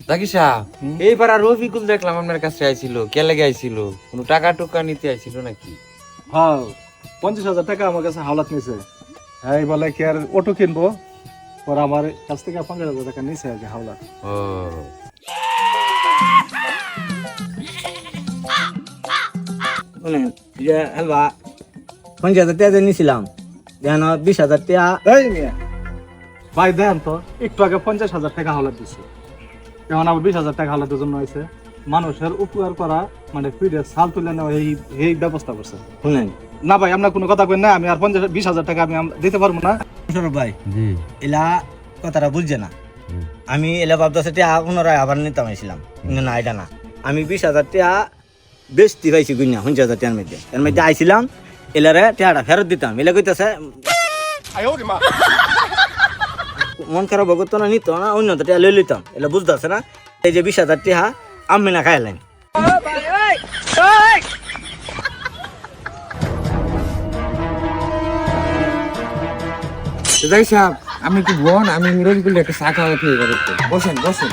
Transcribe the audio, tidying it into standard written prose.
জাকির সাহেব, এইবার আর রফিকুল দেখলাম আপনার কাছে আইছিল, কে লেগে আইছিল? কোনো টাকা টুকা নিতে আইছিল নাকি? হ্যাঁ 50,000 টাকা আমার কাছে হাওলাত নিছে। হ্যাঁ বলে কি আর অটো কিনবো, পর আমার কাছ থেকে 50,000 টাকা নিছে আর কি হাওলাত। ও শুনেন যে হেলবা 50,000 টাকা নিয়েছিলাম, যেন 20,000 টাকা এই মিয়া ভাই দেন তো, একটু আগে 50,000 টাকা হাওলাত দিছে, এখন আবার 20,000 টাকা হাওলাতের জন্য হয়েছে। মানুষের উপকার করা মানে ফিরে সাল তুলে নেওয়া এই ব্যবস্থা করছে। শুনেন না ভাই আপনার কোনো কথা কই না, আমি আর 20,000 টাকা আমি দিতে পারবো না। সৌরভ ভাই জি এলা কথাটা বুঝছে না। আমি এলা ভাবতেছে টাকা পুনরায় আবার নিতাম আইছিলাম, কিন্তু না এটা না, আমি 20,000 টাকা বেশি পাইছি গুণা 50,000 টাকার মধ্যে, এর মধ্যে আইছিলাম এলারে টাকাটা ফেরত দিতাম। এলা কইতেছে মন খারাপ হতো না, নিত না, অন্য টাকা লই লইতাম। এলা বুঝতেছে না এই যে 20,000 টাকা আমি না খাইলেন। জাকির সাহেব, আমি কি বোন, আমি রফিকুল একটা চা খাওয়া খেয়ে বসেন বসেন।